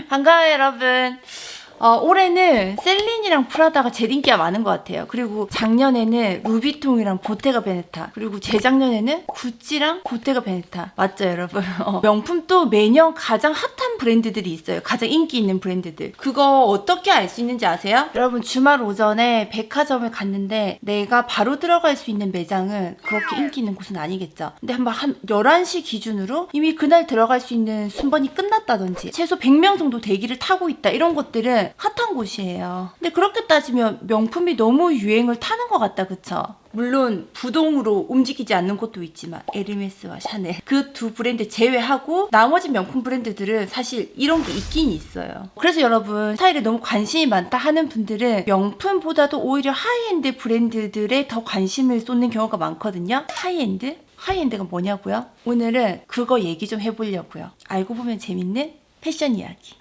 반가워요 여러분. 올해는 셀린이랑 프라다가 제일 인기가 많은 것 같아요. 그리고 작년에는 루비통이랑 보테가 베네타, 그리고 재작년에는 구찌랑 보테가 베네타. 맞죠 여러분? 명품도 매년 가장 핫한 브랜드들이 있어요. 가장 인기 있는 브랜드들. 그거 어떻게 알 수 있는지 아세요? 여러분, 주말 오전에 백화점을 갔는데 내가 바로 들어갈 수 있는 매장은 그렇게 인기 있는 곳은 아니겠죠. 근데 한 11시 기준으로 이미 그날 들어갈 수 있는 순번이 끝났다든지 최소 100명 정도 대기를 타고 있다, 이런 것들은 핫한 곳이에요. 근데 그렇게 따지면 명품이 너무 유행을 타는 것 같다, 그쵸? 물론 부동으로 움직이지 않는 곳도 있지만 에르메스와 샤넬, 그 두 브랜드 제외하고 나머지 명품 브랜드들은 사실 이런 게 있긴 있어요. 그래서 여러분, 스타일에 너무 관심이 많다 하는 분들은 명품보다도 오히려 하이엔드 브랜드들에 더 관심을 쏟는 경우가 많거든요. 하이엔드? 하이엔드가 뭐냐고요? 오늘은 그거 얘기 좀 해보려고요. 알고 보면 재밌는 패션 이야기.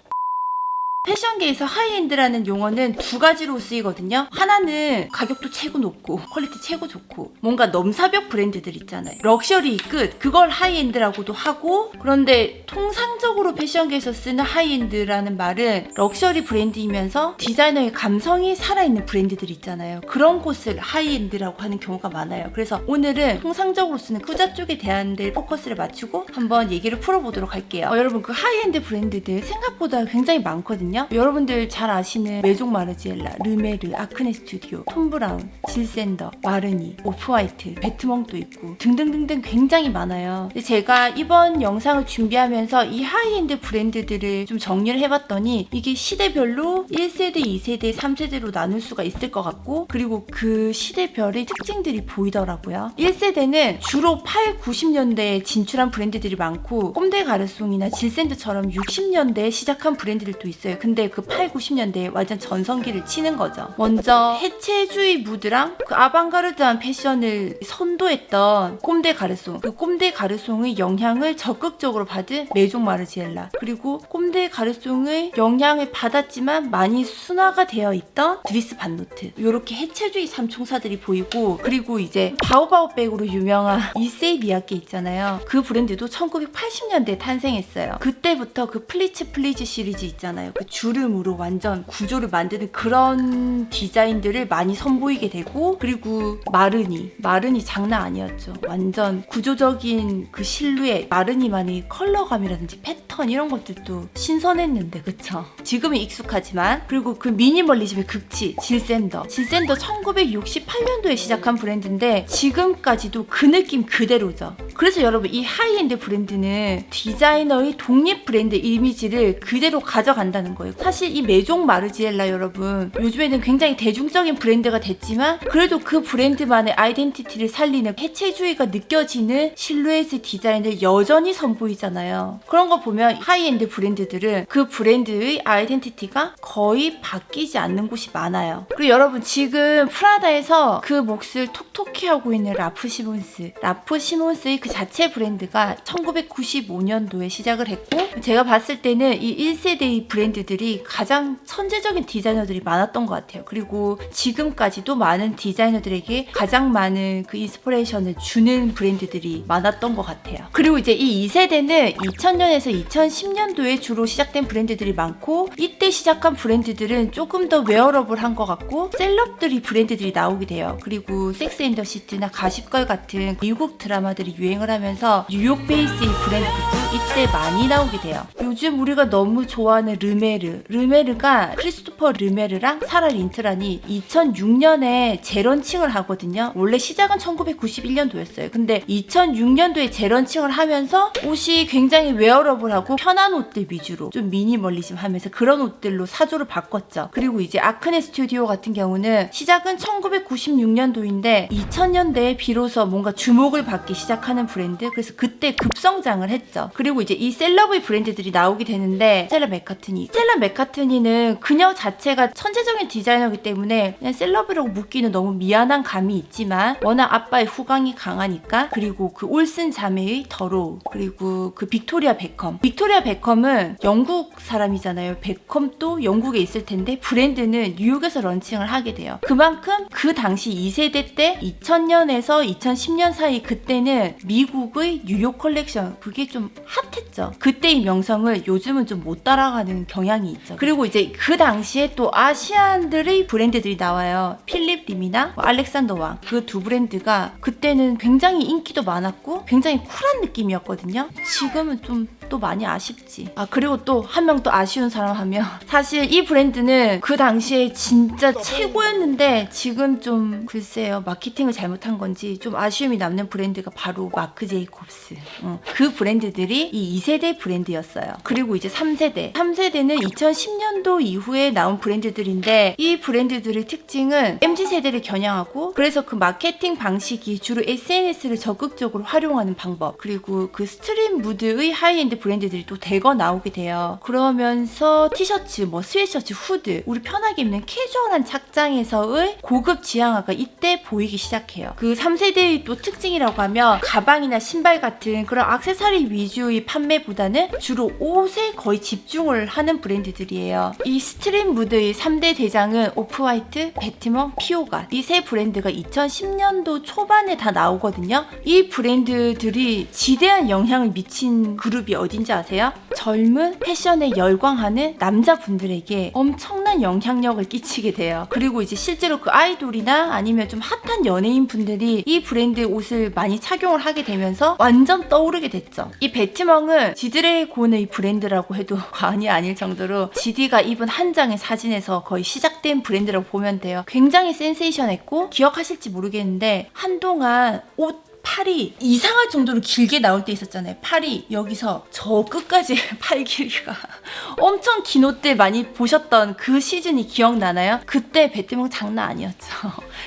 패션계에서 하이엔드라는 용어는 두 가지로 쓰이거든요. 하나는 가격도 최고 높고 퀄리티 최고 좋고 뭔가 넘사벽 브랜드들 있잖아요. 럭셔리 끝, 그걸 하이엔드라고도 하고, 그런데 통상적으로 패션계에서 쓰는 하이엔드라는 말은 럭셔리 브랜드이면서 디자이너의 감성이 살아있는 브랜드들 있잖아요. 그런 곳을 하이엔드라고 하는 경우가 많아요. 그래서 오늘은 통상적으로 쓰는 후자 쪽에 대한 데 포커스를 맞추고 한번 얘기를 풀어보도록 할게요. 여러분, 그 하이엔드 브랜드들 생각보다 굉장히 많거든요. 여러분들 잘 아시는 메종 마르지엘라, 르메르, 아크네 스튜디오, 톰 브라운, 질샌더, 마르니, 오프화이트, 베트멍도 있고 등등등등 굉장히 많아요. 근데 제가 이번 영상을 준비하면서 이 하이엔드 브랜드들을 좀 정리를 해봤더니 이게 시대별로 1세대, 2세대, 3세대로 나눌 수가 있을 것 같고, 그리고 그 시대별의 특징들이 보이더라고요. 1세대는 주로 8, 90년대에 진출한 브랜드들이 많고, 꼼데 가르송이나 질샌드처럼 60년대에 시작한 브랜드들도 있어요. 근데 그 8, 90년대에 완전 전성기를 치는 거죠. 먼저 해체주의 무드랑 그 아방가르드한 패션을 선도했던 꼼데 가르송, 그 꼼데 가르송의 영향을 적극적으로 받은 메종 마르지엘라, 그리고 꼼데 가르송의 영향을 받았지만 많이 순화가 되어 있던 드리스 반노트, 이렇게 해체주의 삼총사들이 보이고, 그리고 이제 바오바오백으로 유명한 이세이 미야케 있잖아요. 그 브랜드도 1980년대에 탄생했어요. 그때부터 그 플리츠 플리즈 시리즈 있잖아요. 그 주름으로 완전 구조를 만드는 그런 디자인들을 많이 선보이게 되고, 그리고 마르니 장난 아니었죠. 완전 구조적인 그 실루엣, 마르니만의 컬러감이라든지 패턴, 이런 것들도 신선했는데, 그쵸? 지금은 익숙하지만. 그리고 그 미니멀리즘의 극치 질샌더 1968년도에 시작한 브랜드인데 지금까지도 그 느낌 그대로죠. 그래서 여러분, 이 하이엔드 브랜드는 디자이너의 독립 브랜드 이미지를 그대로 가져간다는 거예요. 사실 이 메종 마르지엘라, 여러분, 요즘에는 굉장히 대중적인 브랜드가 됐지만 그래도 그 브랜드만의 아이덴티티를 살리는 해체주의가 느껴지는 실루엣의 디자인을 여전히 선보이잖아요. 그런 거 보면 하이엔드 브랜드들은 그 브랜드의 아이덴티티가 거의 바뀌지 않는 곳이 많아요. 그리고 여러분, 지금 프라다에서 그 몫을 톡톡히 하고 있는 라프 시몬스의 그 자체 브랜드가 1995년도에 시작을 했고, 제가 봤을 때는 이 1세대의 브랜드들이 가장 선제적인 디자이너들이 많았던 것 같아요. 그리고 지금까지도 많은 디자이너들에게 가장 많은 그 인스피레이션을 주는 브랜드들이 많았던 것 같아요. 그리고 이제 이 2세대는 2000년에서 2010년도에 주로 시작된 브랜드들이 많고, 이때 시작한 브랜드들은 조금 더 웨어러블한 것 같고 셀럽들이 브랜드들이 나오게 돼요. 그리고 섹스 앤 더 시티나 가십걸 같은 미국 드라마들이 유행을 하면서 뉴욕 베이스의 브랜드들도 이때 많이 나오게 돼요. 요즘 우리가 너무 좋아하는 르메르가 크리스토퍼 르메르랑 사라 린트란이 2006년에 재런칭을 하거든요. 원래 시작은 1991년도였어요. 근데 2006년도에 재런칭을 하면서 옷이 굉장히 웨어러블하고 편한 옷들 위주로 좀 미니멀리즘 하면서 그런 옷들로 사조를 바꿨죠. 그리고 이제 아크네 스튜디오 같은 경우는 시작은 1996년도인데 2000년대에 비로소 뭔가 주목을 받기 시작하는 브랜드, 그래서 그때 급성장을 했죠. 그리고 이제 이 셀럽의 브랜드들이 나오게 되는데, 스텔라 맥카트니는 그녀 자체가 천재적인 디자이너이기 때문에 그냥 셀럽이라고 묻기는 너무 미안한 감이 있지만 워낙 아빠의 후광이 강하니까. 그리고 그 올슨 자매의 더로우, 그리고 그 빅토리아 베컴은 영국 사람이잖아요. 베컴도 영국에 있을 텐데 브랜드는 뉴욕에서 런칭을 하게 돼요. 그만큼 그 당시 2세대 때 2000년에서 2010년 사이, 그때는 미국의 뉴욕 컬렉션, 그게 좀 핫했죠. 그때의 명성을 요즘은 좀 못 따라가는 경향이 있죠. 그리고 이제 그 당시에 또 아시안들의 브랜드들이 나와요. 필립 림이나 알렉산더 왕, 그 두 브랜드가 그때는 굉장히 인기도 많았고 굉장히 쿨한 느낌이었거든요. 지금은 좀 또 많이 아쉽지. 그리고 또 한 명 또 아쉬운 사람 하면 사실 이 브랜드는 그 당시에 진짜 최고였는데 지금 좀 글쎄요, 마케팅을 잘못한 건지 좀 아쉬움이 남는 브랜드가 바로 마크 제이콥스. 그 브랜드들이 이 2세대 브랜드였어요. 그리고 이제 3세대는 2010년도 이후에 나온 브랜드들인데, 이 브랜드들의 특징은 MZ세대를 겨냥하고, 그래서 그 마케팅 방식이 주로 SNS를 적극적으로 활용하는 방법, 그리고 그 스트릿 무드의 하이엔드 브랜드들이 또 대거 나오게 돼요. 그러면서 티셔츠, 스웨셔츠, 후드, 우리 편하게 입는 캐주얼한 착장에서의 고급 지향화가 이때 보이기 시작해요. 그 3세대의 또 특징이라고 하면 가방이나 신발 같은 그런 액세서리 위주의 판매보다는 주로 옷에 거의 집중을 하는 브랜드들이에요. 이 스트릿 무드의 3대 대장은 오프화이트, 배트먼, 피오가, 이 세 브랜드가 2010년도 초반에 다 나오거든요. 이 브랜드들이 지대한 영향을 미친 그룹이 어딘지 아세요? 젊은 패션에 열광하는 남자분들에게 엄청난 영향력을 끼치게 돼요. 그리고 이제 실제로 그 아이돌이나 아니면 좀 핫한 연예인 분들이 이 브랜드 옷을 많이 착용을 하게 되면서 완전 떠오르게 됐죠. 이 배트멍은 지드래곤의 브랜드라고 해도 과언이 아닐 정도로 지디가 입은 한 장의 사진에서 거의 시작된 브랜드라고 보면 돼요. 굉장히 센세이션했고, 기억하실지 모르겠는데 한동안 옷 팔이 이상할 정도로 길게 나올 때 있었잖아요. 팔이 여기서 저 끝까지 팔 길이가 엄청 긴 옷들 많이 보셨던 그 시즌이 기억나나요? 그때 배트멍 장난 아니었죠.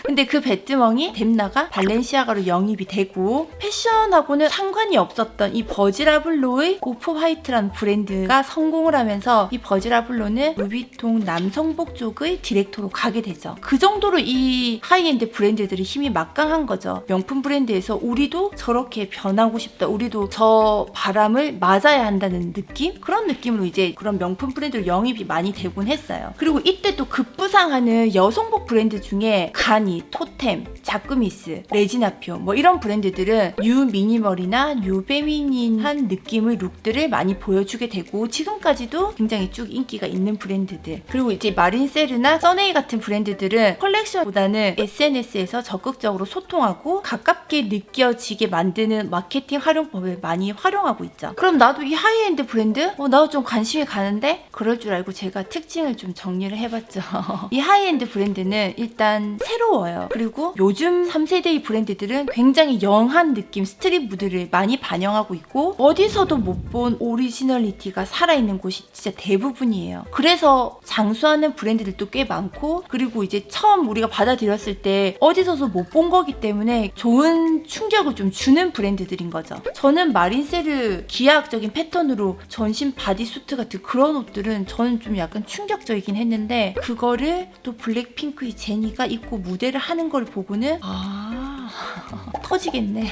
근데 그 배트멍이 댐나가 발렌시아가로 영입이 되고, 패션하고는 상관이 없었던 이 버지라블로의 오프화이트라는 브랜드가 성공을 하면서 이 버지라블로는 루비통 남성복 쪽의 디렉터로 가게 되죠. 그 정도로 이 하이엔드 브랜드들이 힘이 막강한 거죠. 명품 브랜드에서 우리도 저렇게 변하고 싶다, 우리도 저 바람을 맞아야 한다는 느낌? 그런 느낌으로 이제 그런 명품 브랜드로 영입이 많이 되곤 했어요. 그리고 이때 또 급부상하는 여성복 브랜드 중에 가니, 토템, 자크미스, 레지나표 이런 브랜드들은 뉴 미니멀이나 뉴 페미닌한 느낌의 룩들을 많이 보여주게 되고, 지금까지도 굉장히 쭉 인기가 있는 브랜드들. 그리고 이제 마린세르나 써네이 같은 브랜드들은 컬렉션보다는 SNS에서 적극적으로 소통하고 가깝게 느껴지게 만드는 마케팅 활용법을 많이 활용하고 있죠. 그럼 나도 이 하이엔드 브랜드? 나도 좀 관심이 가는데? 그럴 줄 알고 제가 특징을 좀 정리를 해봤죠. 이 하이엔드 브랜드는 일단 새로워요. 그리고 요즘 3세대의 브랜드들은 굉장히 영한 느낌, 스트릿 무드를 많이 반영하고 있고, 어디서도 못 본 오리지널리티가 살아있는 곳이 진짜 대부분이에요. 그래서 장수하는 브랜드들도 꽤 많고, 그리고 이제 처음 우리가 받아들였을 때 어디서도 못 본 거기 때문에 좋은 충격을 좀 주는 브랜드들인 거죠. 저는 마린세르 기하학적인 패턴으로 전신 바디수트 같은 그런 옷들은 저는 좀 약간 충격적이긴 했는데, 그거를 또 블랙핑크의 제니가 입고 무대를 하는 걸 보고는 터지겠네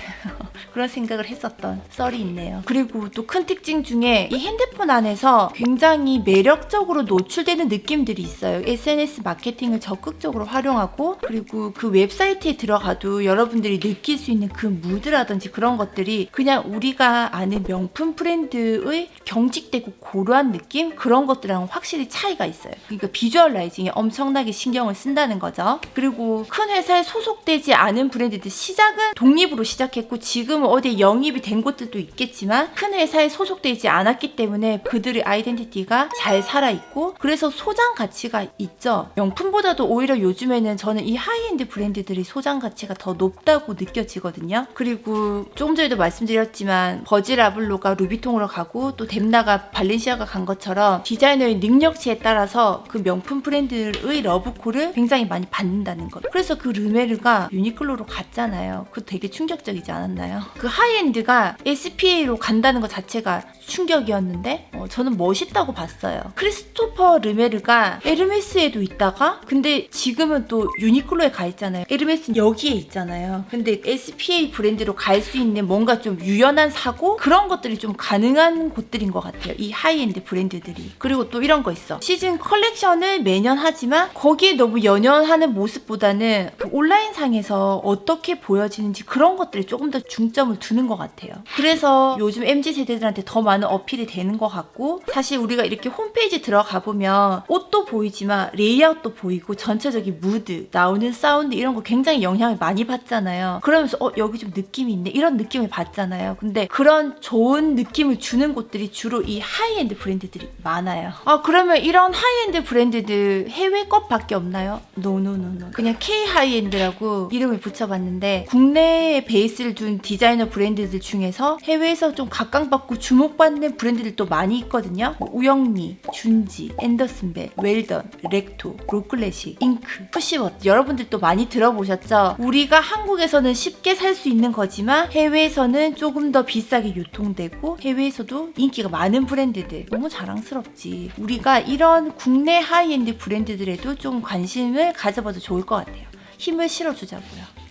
그런 생각을 했었던 썰이 있네요. 그리고 또 큰 특징 중에 이 핸드폰 안에서 굉장히 매력적으로 노출되는 느낌들이 있어요. SNS 마케팅을 적극적으로 활용하고, 그리고 그 웹사이트에 들어가도 여러분들이 느낄 수 있는 그 무드라든지 그런 것들이 그냥 우리가 아는 명품 브랜드의 경직되고 고루한 느낌? 그런 것들랑 확실히 차이가 있어요. 그러니까 비주얼라이징에 엄청나게 신경을 쓴다는 거죠. 그리고 큰 회사에 소속되지 않은 브랜드들, 시작은 독립으로 시작했고 지금은 어디에 영입이 된 곳들도 있겠지만 큰 회사에 소속되지 않았기 때문에 그들의 아이덴티티가 잘 살아있고, 그래서 소장 가치가 있죠. 명품보다도 오히려 요즘에는 저는 이 하이엔드 브랜드들이 소장 가치가 더 높다고 느껴지거든요. 그리고 조금 전에도 말씀드렸지만 버지라블로가 루비통으로 가고 또 댐나가 발렌시아가 간 것처럼 디자이너의 능력치에 따라서 그 명품 브랜드의 러브콜을 굉장히 많이 받는다는 것. 그래서 그 르메르가 유니클로로 갔잖아요. 그거 되게 충격적이지 않았나요? 그 하이엔드가 SPA로 간다는 것 자체가 충격이었는데 저는 멋있다고 봤어요. 크리스토퍼 르메르가 에르메스에도 있다가 근데 지금은 또 유니클로에 가 있잖아요. 에르메스는 여기에 있잖아요. 근데 SPA 브랜드로 갈 수 있는 뭔가 좀 유연한 사고, 그런 것들이 좀 가능한 곳들인 것 같아요. 이 하이엔드 브랜드들이. 그리고 또 이런 거 있어. 시즌 컬렉션을 매년 하지만 거기에 너무 연연하는 모습보다는 그 온라인상에서 어떻게 보여지는지 그런 것들이 조금 더 중요해요. 중점을 두는 것 같아요. 그래서 요즘 MZ세대들한테 더 많은 어필이 되는 것 같고, 사실 우리가 이렇게 홈페이지 들어가 보면 옷도 보이지만 레이아웃도 보이고 전체적인 무드, 나오는 사운드 이런 거 굉장히 영향을 많이 받잖아요. 그러면서 여기 좀 느낌이 있네 이런 느낌을 받잖아요. 근데 그런 좋은 느낌을 주는 곳들이 주로 이 하이엔드 브랜드들이 많아요. 그러면 이런 하이엔드 브랜드들 해외 것밖에 없나요? 노노노노. 그냥 K 하이엔드라고 이름을 붙여봤는데, 국내에 베이스를 둔 디자이너 브랜드들 중에서 해외에서 좀 각광받고 주목받는 브랜드들도 많이 있거든요. 우영미, 준지, 앤더슨벨, 웰던, 렉토, 로클래식, 잉크, 푸시워트, 여러분들도 많이 들어보셨죠? 우리가 한국에서는 쉽게 살 수 있는 거지만 해외에서는 조금 더 비싸게 유통되고 해외에서도 인기가 많은 브랜드들. 너무 자랑스럽지. 우리가 이런 국내 하이엔드 브랜드들에도 좀 관심을 가져봐도 좋을 것 같아요. 힘을 실어주자고요.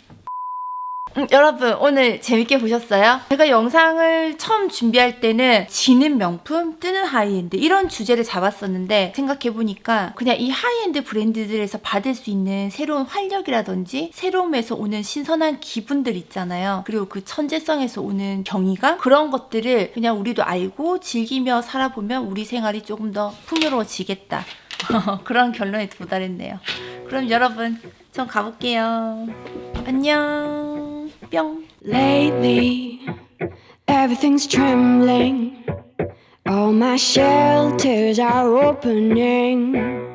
여러분 오늘 재밌게 보셨어요? 제가 영상을 처음 준비할 때는 지는 명품, 뜨는 하이엔드 이런 주제를 잡았었는데, 생각해보니까 그냥 이 하이엔드 브랜드들에서 받을 수 있는 새로운 활력이라든지 새로움에서 오는 신선한 기분들 있잖아요. 그리고 그 천재성에서 오는 경이감, 그런 것들을 그냥 우리도 알고 즐기며 살아보면 우리 생활이 조금 더 풍요로워지겠다. 그런 결론에 도달했네요. 그럼 여러분 전 가볼게요. 안녕. 뿅. Lately, everything's trembling. All my shelters are opening.